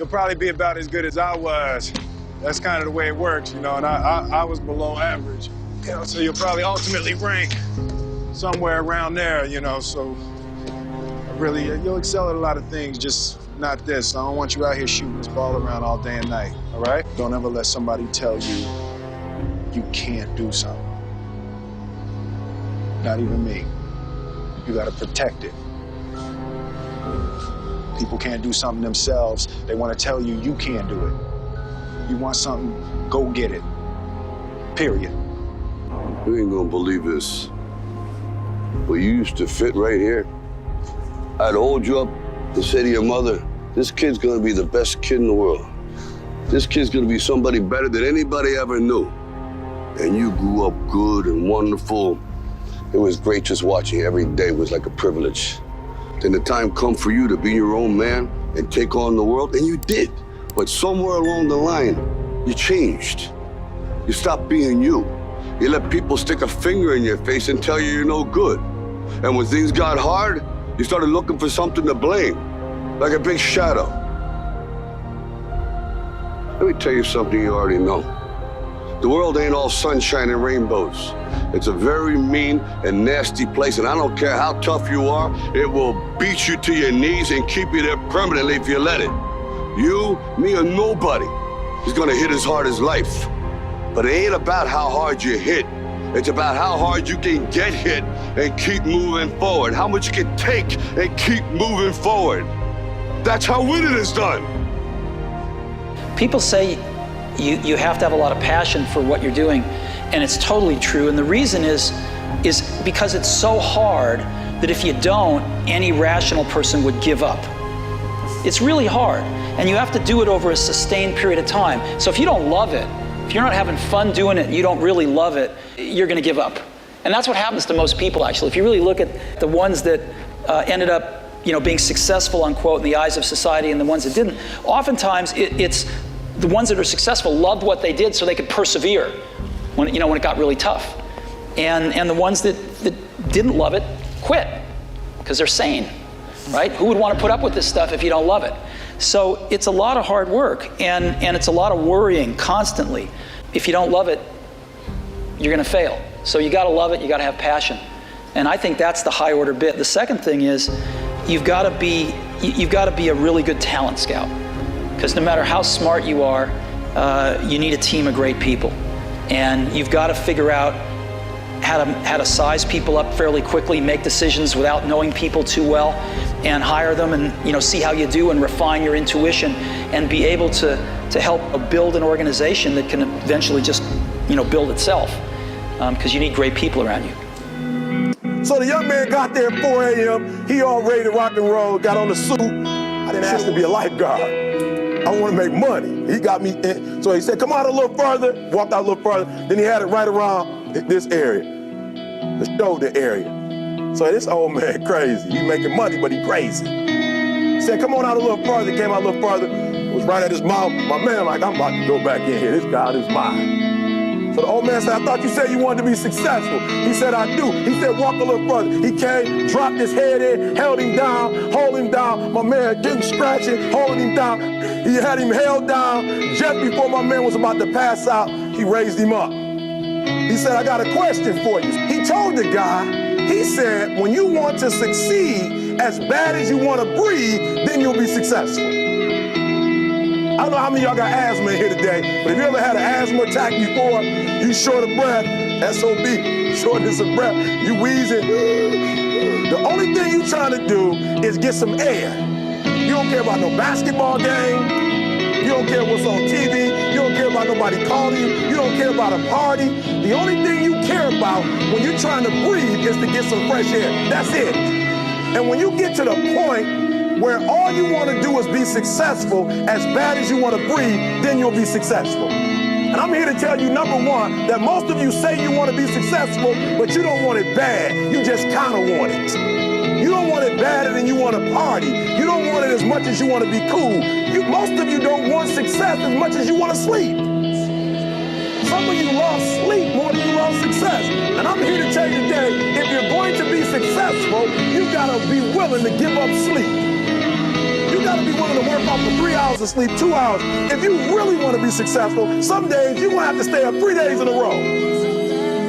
you'll probably be about as good as I was. That's kind of the way it works, you know, and I was below average. You know, so you'll probably ultimately rank somewhere around there, you know, so really, you'll excel at a lot of things, just not this. I don't want you out here shooting this ball around all day and night, all right? Don't ever let somebody tell you you can't do something. Not even me. You gotta protect it. People can't do something themselves. They wanna tell you you can't do it. You want something, go get it. Period. You ain't gonna believe this, but you used to fit right here. I'd hold you up and say to your mother, this kid's gonna be the best kid in the world. This kid's gonna be somebody better than anybody ever knew. And you grew up good and wonderful. It was great just watching you every day. It was like a privilege. Then the time come for you to be your own man and take on the world, and you did. But somewhere along the line, you changed. You stopped being you. You let people stick a finger in your face and tell you you're no good. And when things got hard, you started looking for something to blame, like a big shadow. Let me tell you something you already know. The world ain't all sunshine and rainbows. It's a very mean and nasty place, and I don't care how tough you are, it will beat you to your knees and keep you there permanently if you let it. You, me, or nobody is gonna hit as hard as life. But it ain't about how hard you hit. It's about how hard you can get hit and keep moving forward. How much you can take and keep moving forward. That's how winning is done. People say you have to have a lot of passion for what you're doing, and it's totally true. And the reason is because it's so hard that if you don't, any rational person would give up. It's really hard, and you have to do it over a sustained period of time. So if you don't love it, if you're not having fun doing it, you don't really love it, you're gonna give up. And that's what happens to most people, actually. If you really look at the ones that ended up, being successful, unquote, in the eyes of society and the ones that didn't, oftentimes it's the ones that are successful loved what they did so they could persevere when it got really tough. And the ones that didn't love it quit because they're sane, right? Who would want to put up with this stuff if you don't love it? So it's a lot of hard work, and it's a lot of worrying constantly. If you don't love it, you're gonna fail. So you gotta love it, you gotta have passion. And I think that's the high order bit. The second thing is, you've gotta be a really good talent scout. Because no matter how smart you are, you need a team of great people. And you've gotta figure out how to size people up fairly quickly, make decisions without knowing people too well, and hire them and see how you do and refine your intuition and be able to help build an organization that can eventually just build itself, because you need great people around you. So the young man got there at 4 a.m. He all ready to rock and roll, got on the suit. I didn't ask to be a lifeguard. I want to make money. He got me in. So he said, come out a little further, walked out a little further. Then he had it right around this area, the shoulder area. So this old man crazy. He making money, but he crazy. He said, come on out a little further. He came out a little further. It was right at his mouth. My man like, I'm about to go back in here. This guy is mine. So the old man said, I thought you said you wanted to be successful. He said, I do. He said, walk a little further. He came, dropped his head in, held him down, hold him down. My man getting scratching, holding him down. He had him held down. Just before my man was about to pass out, he raised him up. He said, I got a question for you. He told the guy, he said, when you want to succeed as bad as you want to breathe, then you'll be successful. I don't know how many of y'all got asthma in here today, but if you ever had an asthma attack before, you short of breath, SOB, shortness of breath, you wheezing. The only thing you trying to do is get some air. You don't care about no basketball game. You don't care what's on TV. You don't care about nobody calling you. You don't care about a party. The only thing you care about when you're trying to breathe is to get some fresh air. That's it. And when you get to the point where all you want to do is be successful as bad as you want to breathe, then you'll be successful. And I'm here to tell you, number one, that most of you say you want to be successful, but you don't want it bad. You just kind of want it. You don't want it badder than you want to party. You don't want it as much as you want to be cool. Most of you don't want success as much as you want to sleep. Some of you love sleep more than you love success. And I'm here to tell you today, if you're going to be successful, you got to be willing to give up sleep. You got gotta be willing to work off for 3 hours of sleep, 2 hours. If you really want to be successful, some days you're gonna have to stay up 3 days in a row.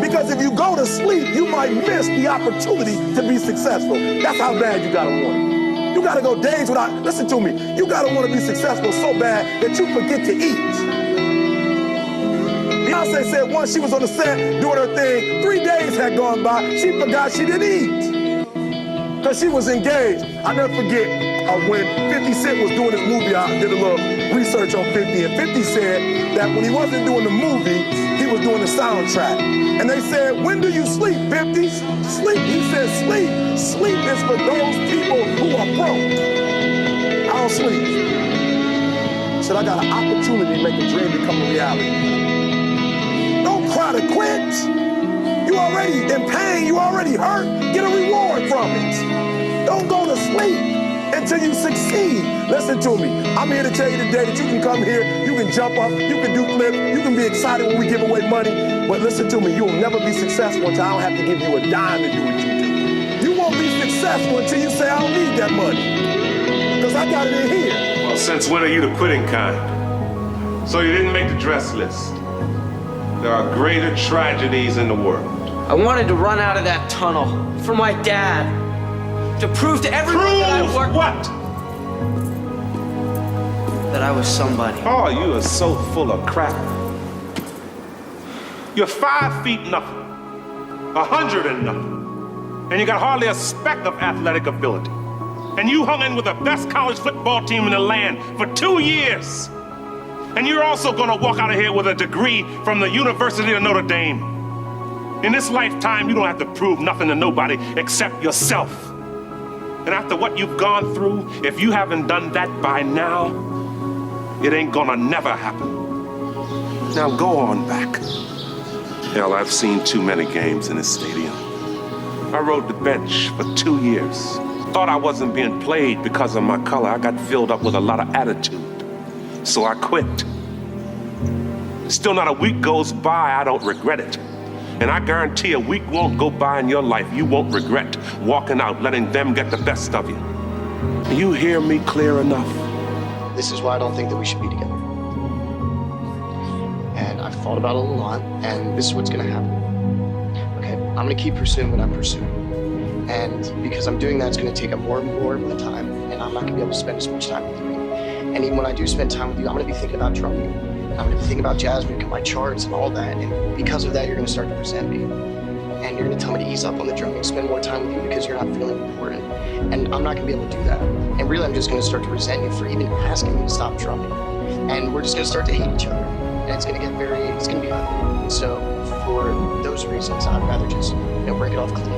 Because if you go to sleep, you might miss the opportunity to be successful. That's how bad you gotta want it. You gotta go days without, listen to me, you gotta want to be successful so bad that you forget to eat. Beyonce said once she was on the set doing her thing, 3 days had gone by, she forgot she didn't eat. Because she was engaged. I never forget when 50 Cent was doing his movie, I did a little research on 50, and 50 said that when he wasn't doing the movie, he was doing the soundtrack. And they said, when do you sleep, 50? Sleep. He said, sleep. Sleep is for those people who are broke. I don't sleep. He said, I got an opportunity to make a dream become a reality. Don't cry to quit. You already in pain, you already hurt. Get a reward from it. Don't go to sleep until you succeed. Listen to me. I'm here to tell you today that you can come here, you can jump up, you can do flips, you can be excited when we give away money. But listen to me, you will never be successful until I don't have to give you a dime to do what you do. You won't be successful until you say, I don't need that money. Because I got it in here. Well, since when are you the quitting kind? So you didn't make the dress list. There are greater tragedies in the world. I wanted to run out of that tunnel for my dad. To prove to everyone that I worked. What? That I was somebody. Oh, you are so full of crap. You're 5 feet nothing, 100 and nothing, and you got hardly a speck of athletic ability. And you hung in with the best college football team in the land for 2 years. And you're also gonna walk out of here with a degree from the University of Notre Dame. In this lifetime, you don't have to prove nothing to nobody except yourself. And after what you've gone through, if you haven't done that by now, it ain't gonna never happen. Now go on back. Hell, I've seen too many games in this stadium. I rode the bench for 2 years. Thought I wasn't being played because of my color. I got filled up with a lot of attitude. So I quit. Still not a week goes by, I don't regret it. And I guarantee a week won't go by in your life you won't regret walking out, letting them get the best of you. You hear me clear enough? This is why I don't think that we should be together. And I've thought about it a lot, and this is what's gonna happen. Okay, I'm gonna keep pursuing what I'm pursuing. And because I'm doing that, it's gonna take up more and more of my time, and I'm not gonna be able to spend as much time with you. And even when I do spend time with you, I'm gonna be thinking about drumming. I'm gonna be thinking about jazz music and my charts and all that. And because of that, you're gonna start to resent me. And you're gonna tell me to ease up on the drumming, spend more time with you because you're not feeling important. And I'm not gonna be able to do that. And really, I'm just gonna start to resent you for even asking me to stop drumming. And we're just gonna start to hate each other. And it's gonna be ugly. And so for those reasons, I'd rather just, break it off clean.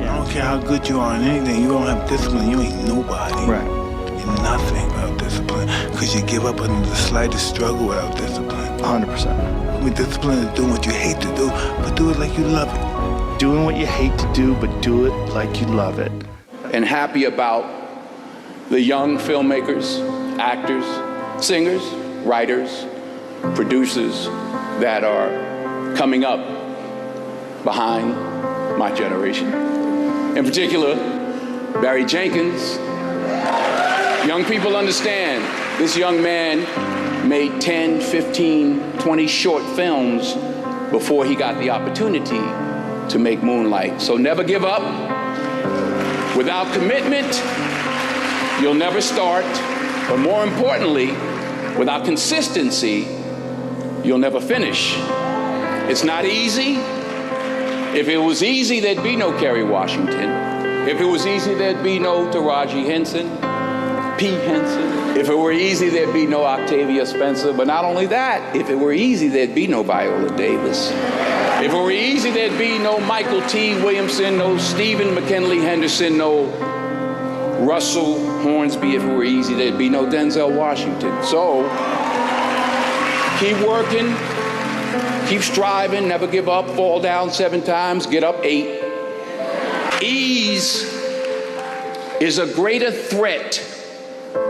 I don't care how good you are in anything, you don't have discipline, you ain't nobody. Right. You're nothing without discipline. Because you give up under the slightest struggle without discipline. 100%. I mean, discipline is doing what you hate to do, but do it like you love it. Doing what you hate to do, but do it like you love it. And happy about the young filmmakers, actors, singers, writers, producers that are coming up behind my generation. In particular, Barry Jenkins. Young people understand this young man made 10, 15, 20 short films before he got the opportunity to make Moonlight. So never give up. Without commitment, you'll never start. But more importantly, without consistency, you'll never finish. It's not easy. If it was easy, there'd be no Kerry Washington. If it was easy, there'd be no Taraji Henson, P. Henson. If it were easy, there'd be no Octavia Spencer. But not only that, if it were easy, there'd be no Viola Davis. If it were easy, there'd be no Michael T. Williamson, no Stephen McKinley Henderson, no Russell Hornsby. If it were easy, there'd be no Denzel Washington. So, keep working, keep striving, never give up, fall down 7 times, get up 8. Ease is a greater threat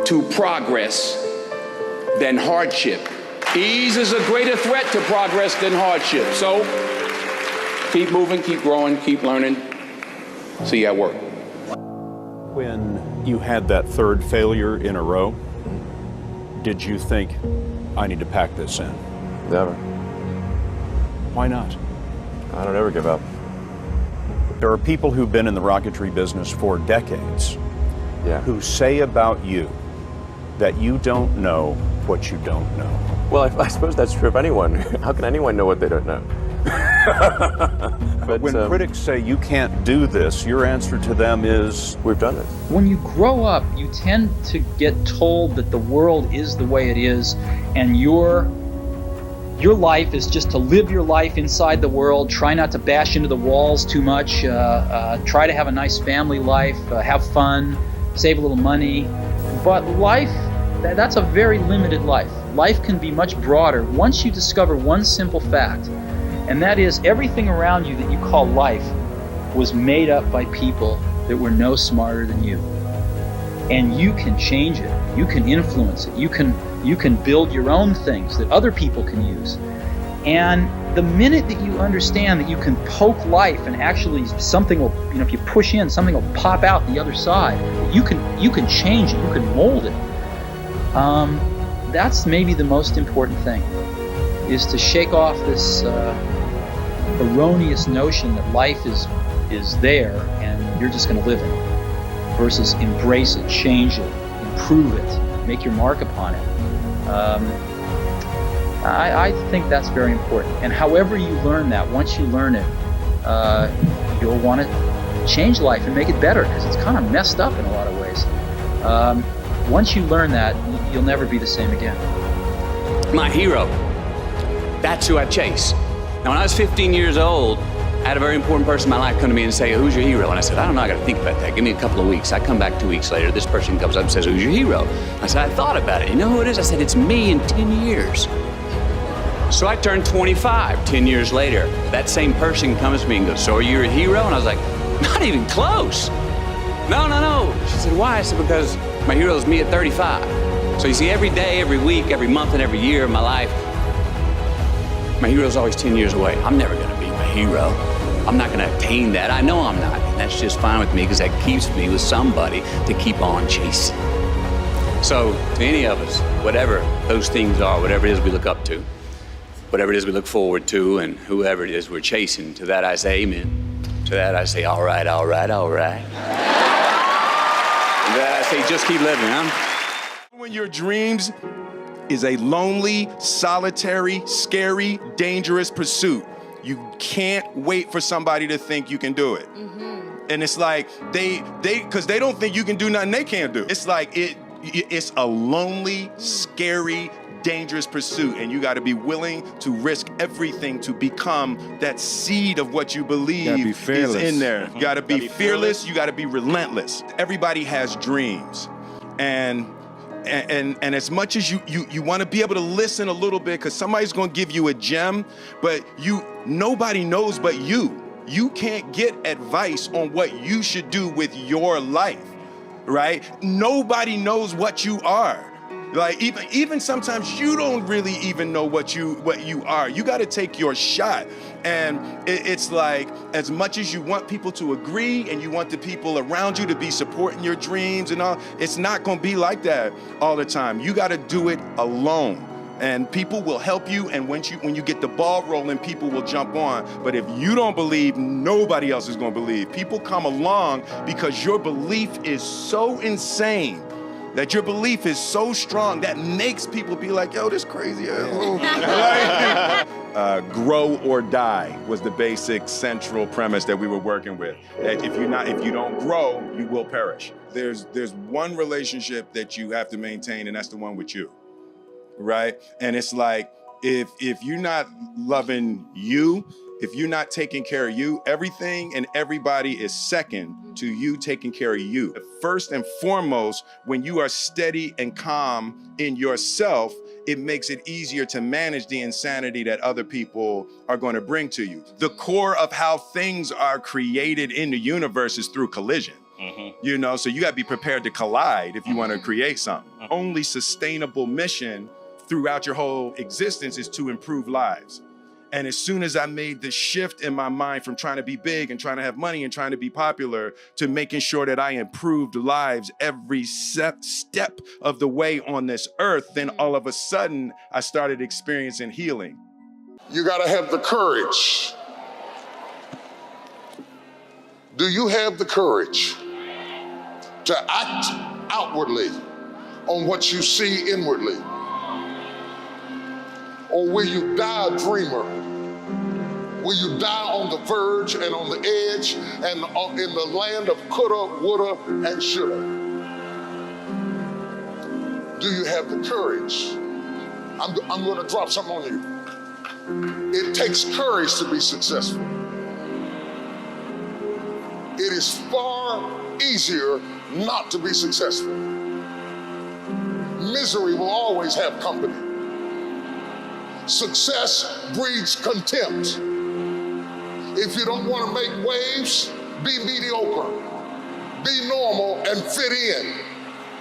to progress than hardship. Ease is a greater threat to progress than hardship. So, keep moving, keep growing, keep learning. See you at work. When you had that third failure in a row, did you think, I need to pack this in? Never. Why not? I don't ever give up. There are people who've been in the rocketry business for decades who say about you that you don't know what you don't know. Well, I suppose that's true of anyone. How can anyone know what they don't know? But when critics say you can't do this, your answer to them is, we've done it. When you grow up, you tend to get told that the world is the way it is, and your life is just to live your life inside the world, try not to bash into the walls too much, try to have a nice family life, have fun, save a little money. But life, that's a very limited life. Life can be much broader once you discover one simple fact, and that is everything around you that you call life was made up by people that were no smarter than you. And you can change it, you can influence it, you can build your own things that other people can use. And the minute that you understand that you can poke life and actually something will, if you push in, something will pop out the other side, you can change it, you can mold it. That's maybe the most important thing, is to shake off this erroneous notion that life is there and you're just going to live in it, versus embrace it, change it, improve it, make your mark upon it. I think that's very important. And however you learn that, once you learn it, you'll want to change life and make it better, because it's kind of messed up in a lot of ways. Once you learn that, you'll never be the same again. My hero, that's who I chase. Now, when I was 15 years old, I had a very important person in my life come to me and say, who's your hero? And I said, I don't know, I got to think about that. Give me a couple of weeks. I come back 2 weeks later, this person comes up and says, who's your hero? I said, I thought about it. You know who it is? I said, it's me in 10 years. So I turned 25 10 years later. That same person comes to me and goes, so are you a hero? And I was like, not even close. No. She said, why? I said, because my hero is me at 35. So you see, every day, every week, every month, and every year of my life, my hero's always 10 years away. I'm never going to be my hero. I'm not going to attain that. I know I'm not. And that's just fine with me, because that keeps me with somebody to keep on chasing. So to any of us, whatever those things are, whatever it is we look up to, whatever it is we look forward to, and whoever it is we're chasing, to that I say amen. To that I say, all right. And to that I say, just keep living, huh? When your dreams is a lonely, solitary, scary, dangerous pursuit, you can't wait for somebody to think you can do it. And it's like, because they don't think you can do nothing they can't do. It's like, it's a lonely, scary, dangerous pursuit, and you got to be willing to risk everything to become that seed of what you believe is in there. You got to be fearless. You got to be relentless. Everybody has dreams, and as much as you want to be able to listen a little bit, because somebody's going to give you a gem, but nobody knows but you. You can't get advice on what you should do with your life, right? Nobody knows what you are. Like even sometimes you don't really even know what you are. You got to take your shot. And it's like, as much as you want people to agree and you want the people around you to be supporting your dreams and all, it's not going to be like that all the time. You got to do it alone. And people will help you, and when you get the ball rolling, people will jump on. But if you don't believe, nobody else is going to believe. People come along because your belief is so insane, that your belief is so strong, that makes people be like, yo, this crazy ass. Grow or die was the basic central premise that we were working with. That if you don't grow, you will perish. There's one relationship that you have to maintain, and that's the one with you. Right? And it's like, if you're not loving you, if you're not taking care of you, everything and everybody is second to you taking care of you. First and foremost, when you are steady and calm in yourself, it makes it easier to manage the insanity that other people are going to bring to you. The core of how things are created in the universe is through collision. You know, so you got to be prepared to collide if you want to create something. Only sustainable mission throughout your whole existence is to improve lives. And as soon as I made the shift in my mind from trying to be big and trying to have money and trying to be popular to making sure that I improved lives every step of the way on this earth, then all of a sudden I started experiencing healing. You gotta have the courage. Do you have the courage to act outwardly on what you see inwardly? Or will you die a dreamer? Will you die on the verge and on the edge and in the land of coulda, woulda, and shoulda? Do you have the courage? I'm gonna drop something on you. It takes courage to be successful. It is far easier not to be successful. Misery will always have company. Success breeds contempt. If you don't want to make waves, be mediocre. Be normal and fit in.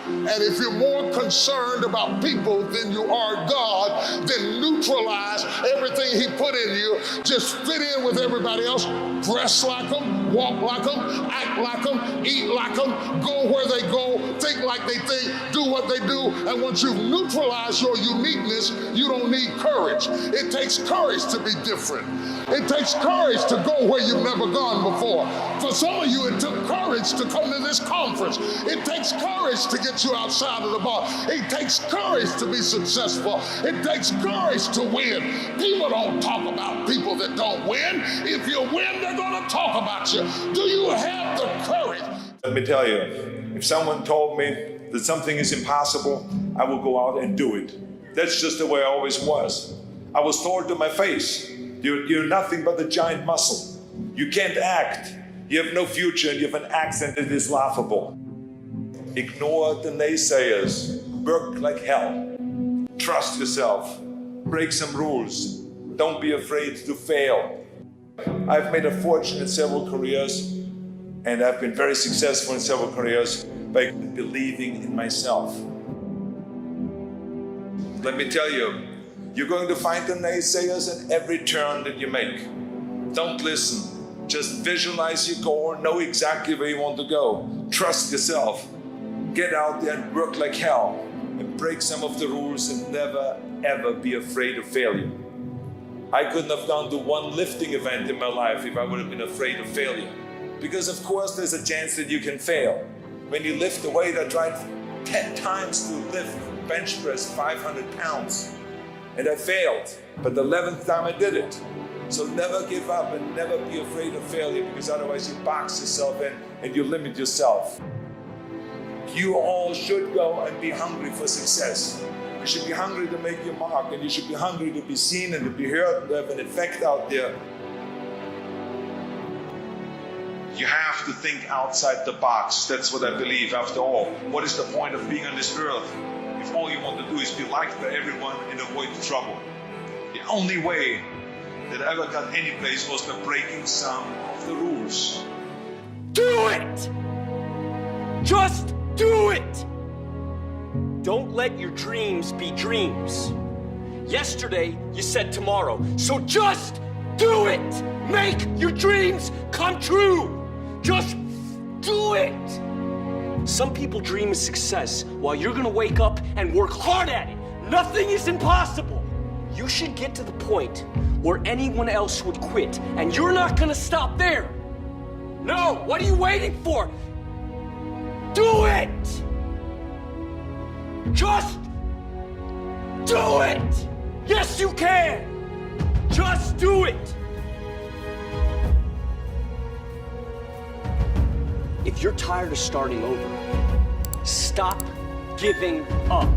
And if you're more concerned about people than you are God, then neutralize everything He put in you. Just fit in with everybody else. Dress like them, walk like them, act like them, eat like them, go where they go, think like they think, do what they do. And once you've neutralized your uniqueness, you don't need courage. It takes courage to be different. It takes courage to go where you've never gone before. For some of you, it took courage to come to this conference. It takes courage to get you outside of the bar. It takes courage to be successful. It takes courage to win. People don't talk about people that don't win. If you win, they're going to talk about you. Do you have the courage? Let me tell you, if someone told me that something is impossible, I will go out and do it. That's just the way I always was. I was told to my face, you're nothing but a giant muscle. You can't act. You have no future and you have an accent that is laughable. Ignore the naysayers. Work like hell. Trust yourself. Break some rules. Don't be afraid to fail. I've made a fortune in several careers, and I've been very successful in several careers by believing in myself. Let me tell you, you're going to find the naysayers at every turn that you make. Don't listen. Just visualize your goal, know exactly where you want to go. Trust yourself. Get out there and work like hell and break some of the rules and never, ever be afraid of failure. I couldn't have gone to one lifting event in my life if I would have been afraid of failure. Because of course there's a chance that you can fail. When you lift the weight, I tried 10 times to lift bench press 500 pounds. And I failed, but the 11th time I did it. So never give up and never be afraid of failure, because otherwise you box yourself in and you limit yourself. You all should go and be hungry for success. You should be hungry to make your mark, and you should be hungry to be seen and to be heard and to have an effect out there. You have to think outside the box. That's what I believe after all. What is the point of being on this earth if all you want to do is be liked by everyone and avoid trouble? The only way that I ever got any place was by breaking some of the rules. Do it! Just do it! Don't let your dreams be dreams. Yesterday, you said tomorrow, so just do it! Make your dreams come true! Just do it! Some people dream of success while you're gonna wake up and work hard at it. Nothing is impossible. You should get to the point where anyone else would quit, and you're not gonna stop there. No, what are you waiting for? Do it! Just do it! Yes, you can! Just do it! If you're tired of starting over, stop giving up.